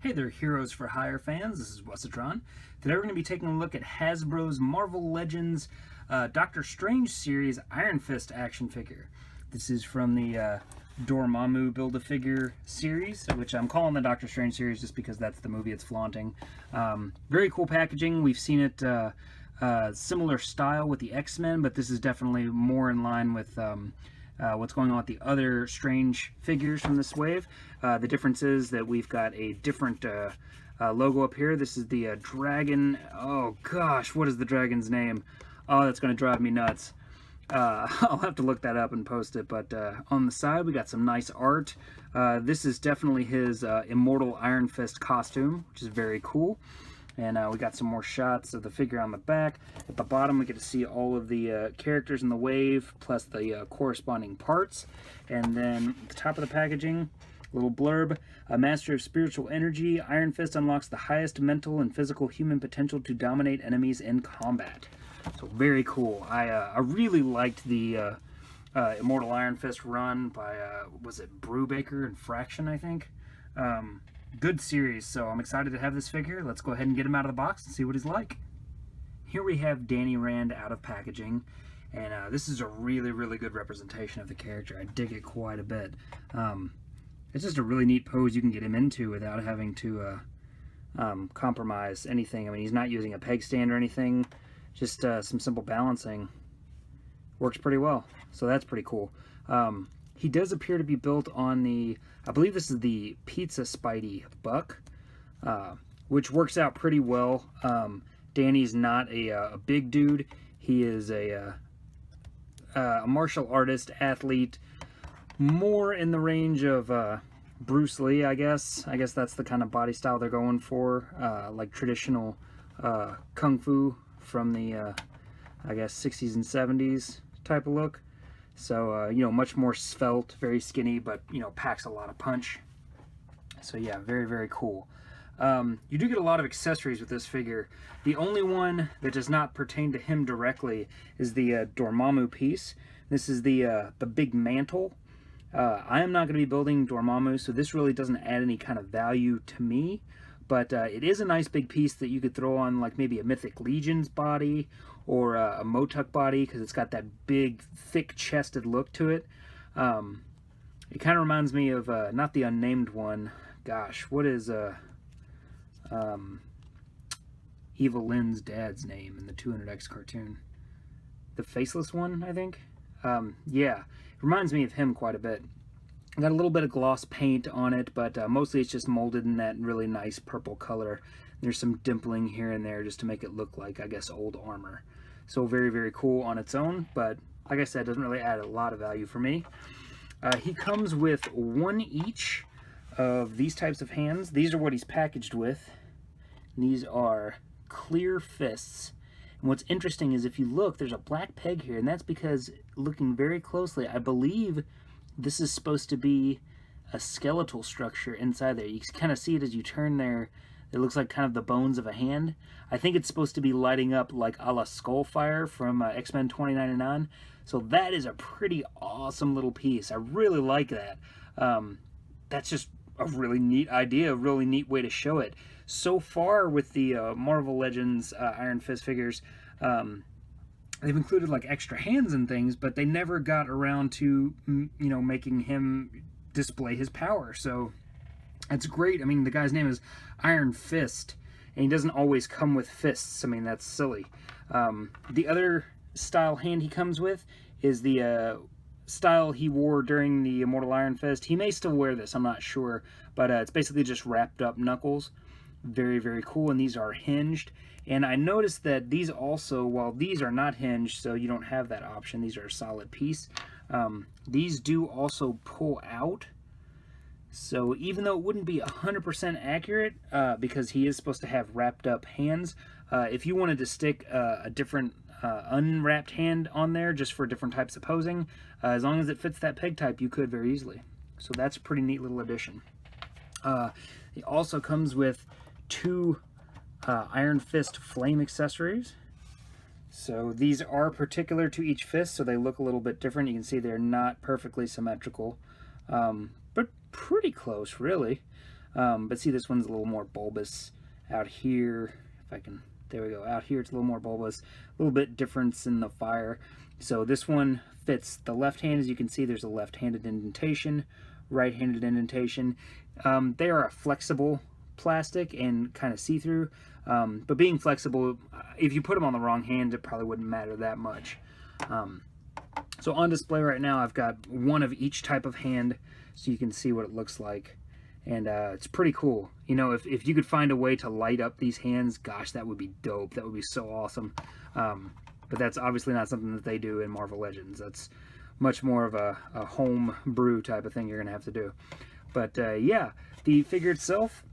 Hey there, Heroes for Hire fans. This is Wessatron. Today we're going to be taking a look at Hasbro's Marvel Legends Doctor Strange series Iron Fist action figure. This is from the Dormammu Build-A-Figure series, which I'm calling the Doctor Strange series just because that's the movie it's flaunting. Very cool packaging. We've seen it similar style with the X-Men, but this is definitely more in line with what's going on with the other Strange figures from this wave. The difference is that we've got a different logo up here. This is the dragon. Oh gosh, what is the dragon's name? Oh, that's going to drive me nuts. I'll have to look that up and post it, but on the side we got some nice art. This is definitely his Immortal Iron Fist costume, which is very cool. And we got some more shots of the figure on the back. At the bottom, we get to see all of the characters in the wave, plus the corresponding parts. And then at the top of the packaging, a little blurb. A master of spiritual energy, Iron Fist unlocks the highest mental and physical human potential to dominate enemies in combat. So very cool. I really liked the Immortal Iron Fist run by, was it Brubaker and Fraction, I think? Good series, so I'm excited to have this figure. Let's go ahead and get him out of the box and see what he's like. Here we have Danny Rand out of packaging, and this is a really, really good representation of the character. I dig it quite a bit. It's just a really neat pose you can get him into without having to compromise anything. I mean, he's not using a peg stand or anything, just some simple balancing. Works pretty well, so that's pretty cool. He does appear to be built on the, I believe this is the Pizza Spidey Buck, which works out pretty well. Danny's not a big dude. He is a martial artist, athlete, more in the range of Bruce Lee, I guess. I guess that's the kind of body style they're going for, like traditional kung fu from the, I guess, 60s and 70s type of look. So, you know, much more svelte, very skinny, but, you know, packs a lot of punch. So, yeah, very, very cool. You do get a lot of accessories with this figure. The only one that does not pertain to him directly is the Dormammu piece. This is the big mantle. I am not going to be building Dormammu, so this really doesn't add any kind of value to me. But it is a nice big piece that you could throw on like maybe a Mythic Legion's body or a Motuc body, because it's got that big, thick-chested look to it. It kind of reminds me of, not the unnamed one, gosh, what is Eva Lynn's dad's name in the 200X cartoon? The faceless one, I think? Yeah, it reminds me of him quite a bit. Got a little bit of gloss paint on it, but mostly it's just molded in that really nice purple color. There's some dimpling here and there just to make it look like, I guess, old armor. So very, very cool on its own, but like I said, doesn't really add a lot of value for me. He comes with one each of these types of hands. These are what he's packaged with. These are clear fists. And what's interesting is if you look, there's a black peg here, and that's because, looking very closely, I believe this is supposed to be a skeletal structure inside there. You can kind of see it as you turn there. It looks like kind of the bones of a hand. I think it's supposed to be lighting up like a la Skullfire from X-Men 2099. So that is a pretty awesome little piece. I really like that. That's just a really neat idea, a really neat way to show it. So far with the Marvel Legends Iron Fist figures, they've included like extra hands and things, but they never got around to, you know, making him display his power. So that's great. I mean, the guy's name is Iron Fist, and he doesn't always come with fists. I mean, that's silly. The other style hand he comes with is the style he wore during the Immortal Iron Fist. He may still wear this, I'm not sure, but it's basically just wrapped up knuckles. Very, very cool, and these are hinged. And I noticed that these also, while these are not hinged, so you don't have that option, these are a solid piece, these do also pull out. So even though it wouldn't be 100% accurate, because he is supposed to have wrapped up hands, if you wanted to stick a different unwrapped hand on there just for different types of posing, as long as it fits that peg type, you could very easily. So that's a pretty neat little addition. It also comes with two Iron Fist flame accessories. So these are particular to each fist, so they look a little bit different. You can see they're not perfectly symmetrical, but pretty close, really. But see, this one's a little more bulbous out here. If I can, there we go. Out here, it's a little more bulbous, a little bit difference in the fire. So this one fits the left hand. As you can see, there's a left-handed indentation, right-handed indentation. They are a flexible plastic and kind of see-through, but being flexible, if you put them on the wrong hand, it probably wouldn't matter that much. So on display right now, I've got one of each type of hand, so you can see what it looks like. And it's pretty cool. You know, if you could find a way to light up these hands, gosh, that would be dope. That would be so awesome. But that's obviously not something that they do in Marvel Legends. That's much more of a home brew type of thing you're going to have to do. But yeah, the figure itself,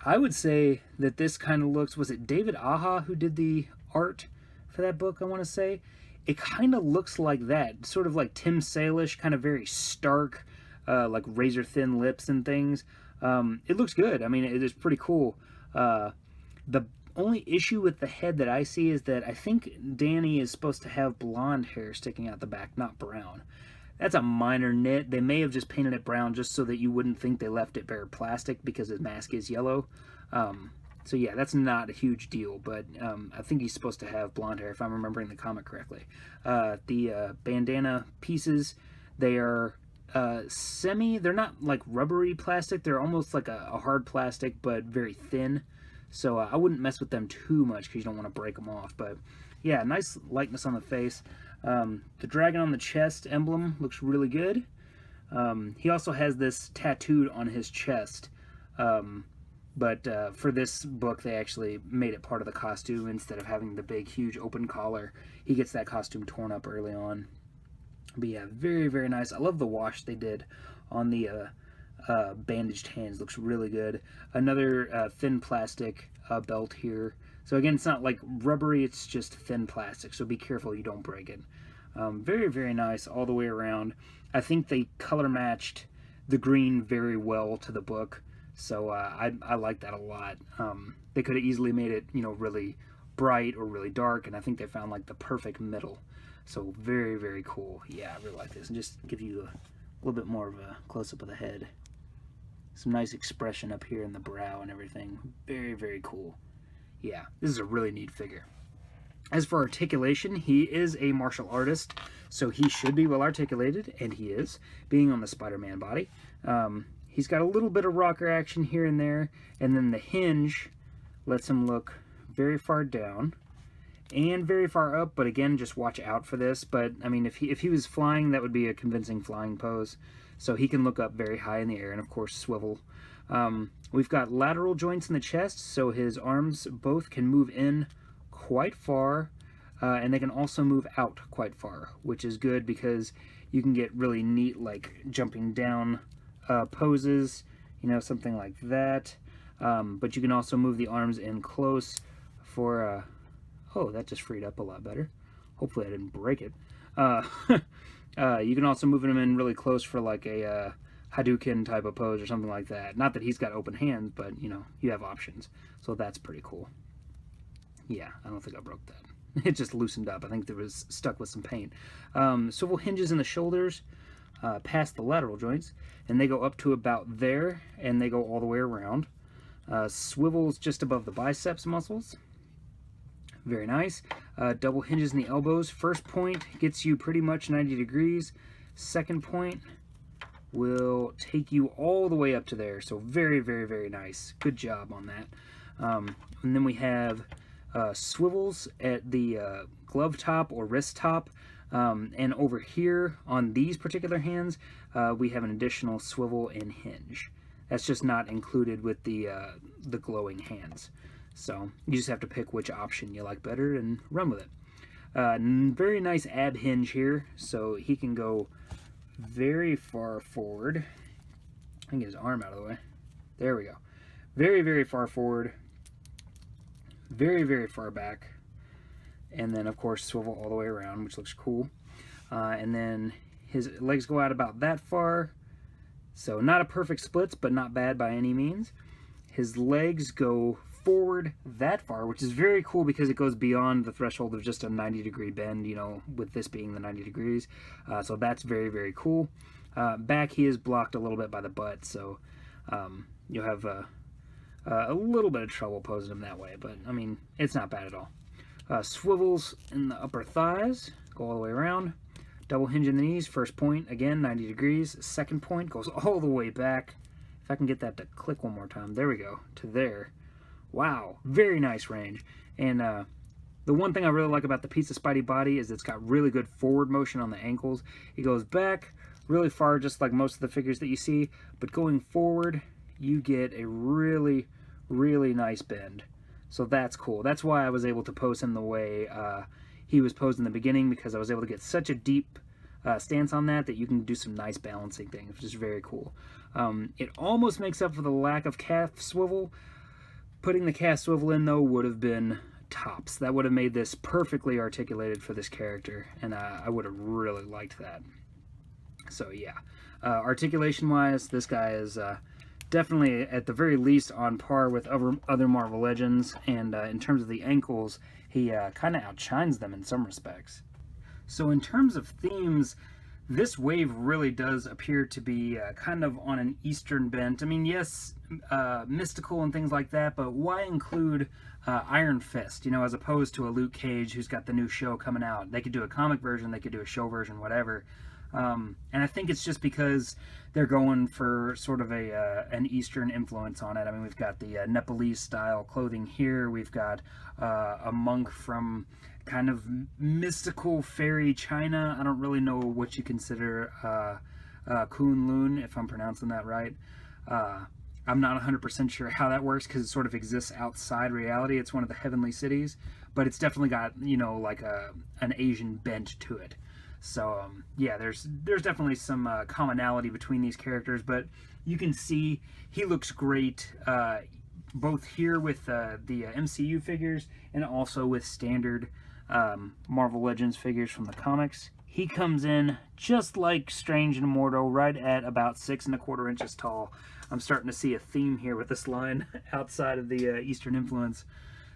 I would say that this kind of looks, was it David Aja who did the art for that book, I want to say? It kind of looks like that, sort of like Tim Salish, kind of very stark, like razor thin lips and things. It looks good. I mean, it is pretty cool. The only issue with the head that I see is that I think Danny is supposed to have blonde hair sticking out the back, not brown. That's a minor nit. They may have just painted it brown just so that you wouldn't think they left it bare plastic because his mask is yellow. So yeah, that's not a huge deal, but I think he's supposed to have blonde hair if I'm remembering the comic correctly. The bandana pieces, they are they're not like rubbery plastic, they're almost like a hard plastic but very thin. So I wouldn't mess with them too much because you don't want to break them off. But yeah, nice likeness on the face. The dragon on the chest emblem looks really good. He also has this tattooed on his chest. But for this book, they actually made it part of the costume instead of having the big, huge open collar. He gets that costume torn up early on. But yeah, very, very nice. I love the wash they did on the bandaged hands. Looks really good. Another thin plastic belt here. So again, it's not like rubbery, it's just thin plastic. So be careful you don't break it. Very, very nice all the way around. I think they color matched the green very well to the book. So I like that a lot. They could have easily made it, you know, really bright or really dark, and I think they found like the perfect middle. So very, very cool. Yeah, I really like this. And just give you a little bit more of a close-up of the head. Some nice expression up here in the brow and everything. Very, very cool. Yeah, this is a really neat figure. As for articulation, he is a martial artist, so he should be well articulated, and he is, being on the Spider-Man body. He's got a little bit of rocker action here and there, and then the hinge lets him look very far down and very far up, but again, just watch out for this. But I mean, if he was flying, that would be a convincing flying pose. So he can look up very high in the air and of course swivel. We've got lateral joints in the chest, so his arms both can move in quite far, and they can also move out quite far, which is good because you can get really neat like jumping down poses, you know, something like that. But you can also move the arms in close for oh, that just freed up a lot better. Hopefully I didn't break it. You can also move them in really close for like a Hadouken type of pose or something like that. Not that he's got open hands, but you know, you have options. So that's pretty cool. Yeah, I don't think I broke that. It just loosened up. I think there was stuck with some paint. Swivel hinges in the shoulders past the lateral joints, and they go up to about there, and they go all the way around. Swivels just above the biceps muscles. Very nice. Double hinges in the elbows. First point gets you pretty much 90 degrees. Second point will take you all the way up to there. So very, very, very nice. Good job on that. And then we have swivels at the glove top or wrist top. And over here on these particular hands, we have an additional swivel and hinge. That's just not included with the glowing hands. So you just have to pick which option you like better and run with it. Very nice ab hinge here, so he can go very far forward. I can get his arm out of the way. There we go. Very, very far forward. Very, very far back. And then, of course, swivel all the way around, which looks cool. And then his legs go out about that far. So not a perfect splits, but not bad by any means. His legs go forward that far, which is very cool because it goes beyond the threshold of just a 90-degree bend, you know, with this being the 90 degrees. So that's very, very cool. Back, he is blocked a little bit by the butt, so you'll have a little bit of trouble posing them that way, but I mean, it's not bad at all. Swivels in the upper thighs, go all the way around. Double hinge in the knees, first point, again, 90 degrees. Second point goes all the way back. If I can get that to click one more time, there we go, to there. Wow, very nice range. And the one thing I really like about the piece of Spidey body is it's got really good forward motion on the ankles. It goes back really far, just like most of the figures that you see, but going forward, you get a really, really nice bend. So that's cool. That's why I was able to pose him the way he was posed in the beginning, because I was able to get such a deep stance on that you can do some nice balancing things, which is very cool. It almost makes up for the lack of calf swivel. Putting the calf swivel in, though, would have been tops. That would have made this perfectly articulated for this character, and I would have really liked that. So yeah, articulation-wise, this guy is definitely, at the very least, on par with other Marvel Legends, and in terms of the ankles, he kind of outshines them in some respects. So in terms of themes, this wave really does appear to be kind of on an Eastern bent. I mean, yes, mystical and things like that, but why include Iron Fist, you know, as opposed to a Luke Cage who's got the new show coming out? They could do a comic version, they could do a show version, whatever. And I think it's just because they're going for sort of an Eastern influence on it. I mean, we've got the Nepalese style clothing here. We've got a monk from kind of mystical fairy China. I don't really know what you consider Kunlun, if I'm pronouncing that right. I'm not 100% sure how that works, because it sort of exists outside reality. It's one of the heavenly cities, but it's definitely got, you know, like an Asian bent to it. So yeah, there's definitely some commonality between these characters, but you can see he looks great both here with the MCU figures and also with standard Marvel Legends figures from the comics. He comes in just like Strange and Immortal, right at about 6 1/4 inches tall. I'm starting to see a theme here with this line outside of the Eastern influence.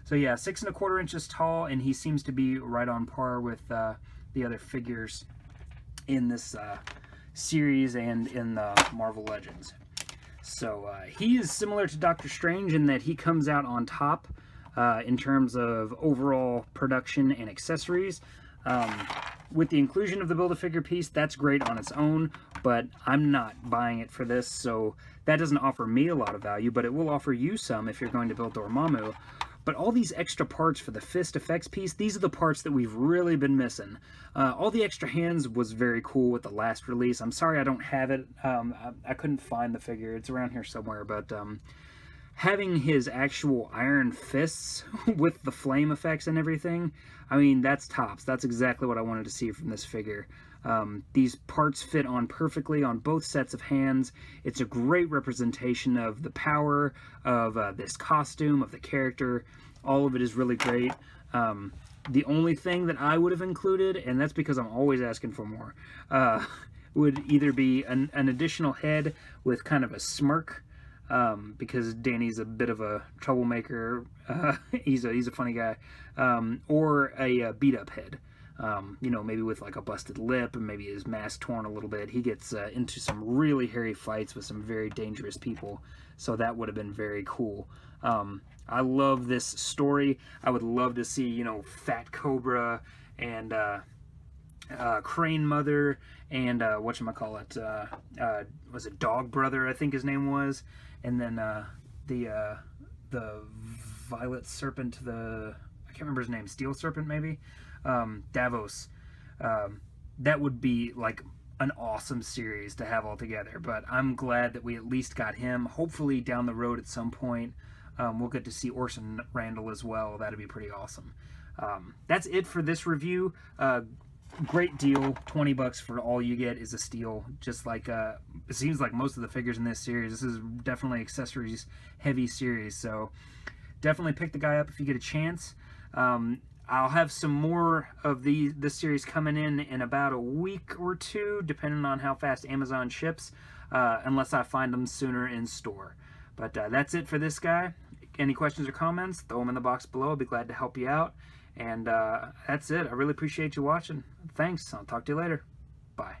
So yeah, 6 1/4 inches tall, and he seems to be right on par with the other figures in this series and in the Marvel Legends. So he is similar to Doctor Strange in that he comes out on top in terms of overall production and accessories. With the inclusion of the Build-A-Figure piece, that's great on its own, but I'm not buying it for this, so that doesn't offer me a lot of value, but it will offer you some if you're going to build Dormammu. But all these extra parts for the fist effects piece, these are the parts that we've really been missing. All the extra hands was very cool with the last release. I'm sorry I don't have it. I couldn't find the figure. It's around here somewhere, but having his actual iron fists with the flame effects and everything, I mean, that's tops. That's exactly what I wanted to see from this figure. These parts fit on perfectly on both sets of hands. It's a great representation of the power of this costume, of the character. All of it is really great. The only thing that I would have included, and that's because I'm always asking for more, would either be an additional head with kind of a smirk, because Danny's a bit of a troublemaker. He's a funny guy, or a beat-up head. You know, maybe with like a busted lip and maybe his mask torn a little bit. He gets into some really hairy fights with some very dangerous people, so that would have been very cool. I love this story. I would love to see, you know, Fat Cobra and Crane Mother and whatchamacallit, was it Dog Brother, I think his name was, and then the Violet Serpent, I can't remember his name, Steel Serpent maybe, Davos. That would be like an awesome series to have all together, but I'm glad that we at least got him. Hopefully down the road at some point we'll get to see Orson Randall as well. That'd be pretty awesome. That's it for this review. Great deal. $20 for all you get is a steal. Just like it seems like most of the figures in this series. This is definitely accessories heavy series, so definitely pick the guy up if you get a chance. I'll have some more of this series coming in about a week or two, depending on how fast Amazon ships, unless I find them sooner in store. But that's it for this guy. Any questions or comments, throw them in the box below. I'll be glad to help you out. And that's it. I really appreciate you watching. Thanks. I'll talk to you later. Bye.